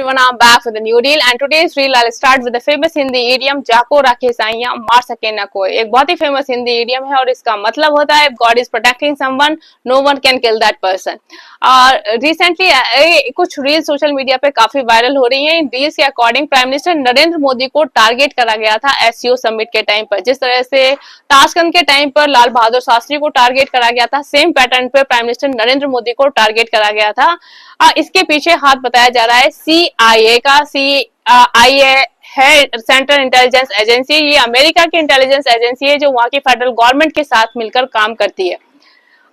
everyone, I'm back with a new reel and today's reel I'll start with the famous Hindi idiom जाको राखे साइयां मार सके ना कोई। एक बहुत ही फेमस हिंदी idiom है और इसका मतलब होता है God is protecting someone, no one can kill that person। Recently कुछ रील सोशल मीडिया पे काफी वायरल हो रही हैं। इन रील्स के according prime minister Narendra Modi को टारगेट करा गया था एससीओ समिट के टाइम पर। जिस तरह से ताशकंद के टाइम पर लाल बहादुर शास्त्री को टारगेट करा गया था, सेम पैटर्न पे प्राइम मिनिस्टर नरेंद्र मोदी को टारगेट करा गया था। इसके पीछे हाथ बताया जा रहा है CIA का। CIA है सेंट्रल इंटेलिजेंस एजेंसी। ये अमेरिका की इंटेलिजेंस एजेंसी है जो वहां की फेडरल गवर्नमेंट के साथ मिलकर काम करती है।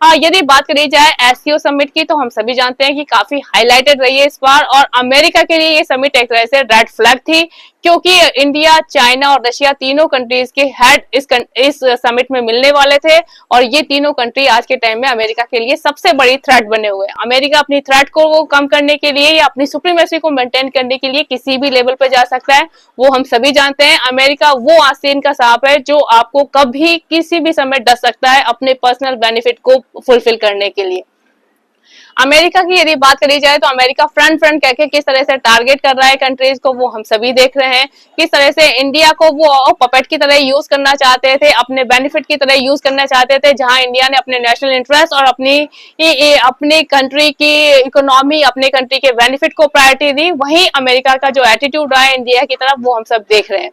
यदि बात करी जाए एससीओ समिट की तो हम सभी जानते हैं कि काफी हाईलाइटेड रही है इस बार, और अमेरिका के लिए ये समिट एक तरह से रेड फ्लैग थी क्योंकि इंडिया, चाइना और रशिया तीनों कंट्रीज के हेड इस समिट में मिलने वाले थे और ये तीनों कंट्री आज के टाइम में अमेरिका के लिए सबसे बड़ी थ्रेट बने हुए हैं। अमेरिका अपनी थ्रेट को कम करने के लिए या अपनी सुप्रीमेसी को मेंटेन करने के लिए किसी भी लेवल पे जा सकता है, वो हम सभी जानते हैं। अमेरिका वो आस्तीन का सांप है जो आपको कभी किसी भी समय डस सकता है अपने पर्सनल बेनिफिट को फुलफिल करने के लिए। अमेरिका की यदि बात करी जाए तो अमेरिका फ्रंट कह के किस तरह से टारगेट कर रहा है कंट्रीज को, वो हम सभी देख रहे हैं। किस तरह से इंडिया को वो पपेट की तरह यूज करना चाहते थे, अपने बेनिफिट की तरह यूज करना चाहते थे। जहां इंडिया ने अपने नेशनल इंटरेस्ट और अपनी कंट्री की इकोनॉमी, अपने कंट्री के बेनिफिट को प्रायोरिटी दी, वहीं अमेरिका का जो एटीट्यूड रहा है इंडिया की तरफ वो हम सब देख रहे हैं।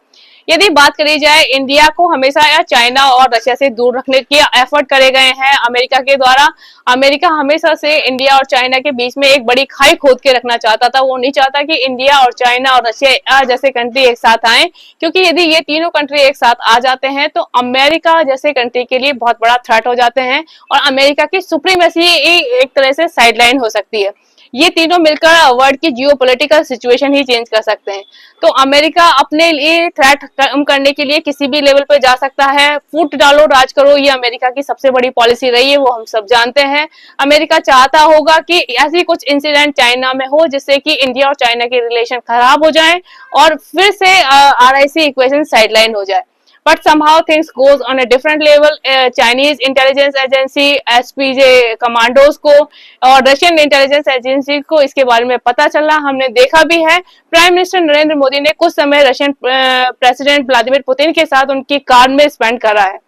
यदि बात करी जाए, इंडिया को हमेशा या चाइना और रशिया से दूर रखने के एफर्ट करे गए हैं अमेरिका के द्वारा। अमेरिका हमेशा से इंडिया और चाइना के बीच में एक बड़ी खाई खोद के रखना चाहता था। वो नहीं चाहता कि इंडिया और चाइना और रशिया जैसे कंट्री एक साथ आए, क्योंकि यदि ये तीनों कंट्री एक साथ आ जाते हैं तो अमेरिका जैसे कंट्री के लिए बहुत बड़ा थ्रेट हो जाते हैं और अमेरिका की सुप्रीमेसी एक तरह से साइडलाइन हो सकती है। ये तीनों मिलकर वर्ल्ड की जियोपॉलिटिकल सिचुएशन ही चेंज कर सकते हैं। तो अमेरिका अपने लिए थ्रेट कम करने के लिए किसी भी लेवल पे जा सकता है। फूट डालो राज करो, ये अमेरिका की सबसे बड़ी पॉलिसी रही है, वो हम सब जानते हैं। अमेरिका चाहता होगा कि ऐसी कुछ इंसिडेंट चाइना में हो जिससे कि इंडिया और चाइना के रिलेशन खराब हो जाए और फिर से RIC इक्वेशन साइडलाइन हो जाए। But somehow things goes on a different level. Chinese intelligence agency SPJ commandos को और रशियन इंटेलिजेंस एजेंसी को इसके बारे में पता चला, हमने देखा भी है। प्राइम मिनिस्टर नरेंद्र मोदी ने कुछ समय रशियन प्रेसिडेंट व्लादिमीर पुतिन के साथ उनकी कार में स्पेंड करा है।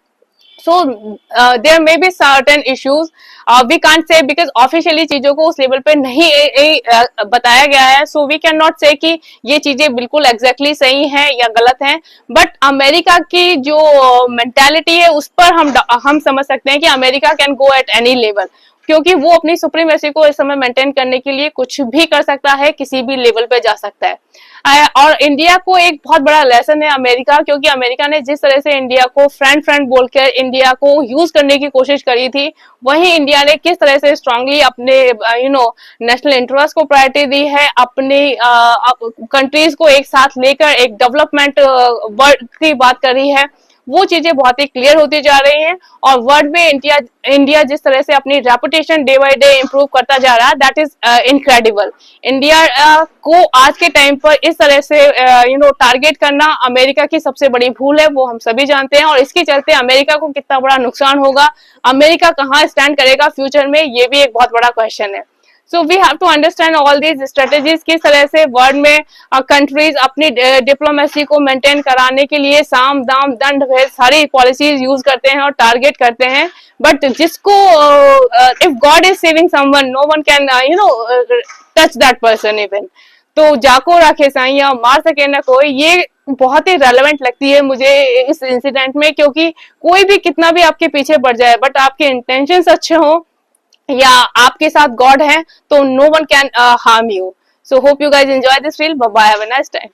So there may be certain issues we can't say because officially चीजों को उस लेवल पे नहीं बताया गया है। So we cannot say कि ये चीजें बिल्कुल exactly सही हैं या गलत हैं, बट अमेरिका की जो मेंटालिटी है उस पर हम समझ सकते हैं कि America can go at any level, क्योंकि वो अपनी सुप्रीमेसी को इस समय मेंटेन करने के लिए कुछ भी कर सकता है, किसी भी लेवल पे जा सकता है। और इंडिया को एक बहुत बड़ा लेसन है अमेरिका, क्योंकि अमेरिका ने जिस तरह से इंडिया को फ्रेंड बोलकर इंडिया को यूज करने की कोशिश करी थी, वहीं इंडिया ने किस तरह से स्ट्रांगली अपने नेशनल इंटरेस्ट को प्रायोरिटी दी है, अपने कंट्रीज को एक साथ लेकर एक डेवलपमेंट वर्ल्ड की बात करी है। वो चीजें बहुत ही क्लियर होती जा रही हैं और वर्ल्ड में इंडिया जिस तरह से अपनी reputation day by day improve करता जा रहा है, दैट इज इनक्रेडिबल। इंडिया को आज के टाइम पर इस तरह से टारगेट करना अमेरिका की सबसे बड़ी भूल है, वो हम सभी जानते हैं। और इसके चलते अमेरिका को कितना बड़ा नुकसान होगा, अमेरिका कहाँ स्टैंड करेगा फ्यूचर में, ये भी एक बहुत बड़ा क्वेश्चन है। So we have to understand all these strategies, किस तरह से वर्ल्ड में कंट्रीज अपनी डिप्लोमेसी को मेंटेन कराने के लिए साम दाम दंड भेद सारी पॉलिसीज यूज करते हैं और टारगेट करते हैं। बट जिसको if god is saving someone, no one can touch that person even. तो जाको राखे साइयां मार सके ना कोई, ये बहुत ही रेलेवेंट लगती है मुझे इस इंसिडेंट में, क्योंकि कोई भी कितना भी आपके पीछे बढ़ जाए बट आपके इंटेंशंस अच्छे हों या आपके साथ गॉड है तो no one can harm you. So hope you guys enjoy this reel. Bye bye, have a nice time.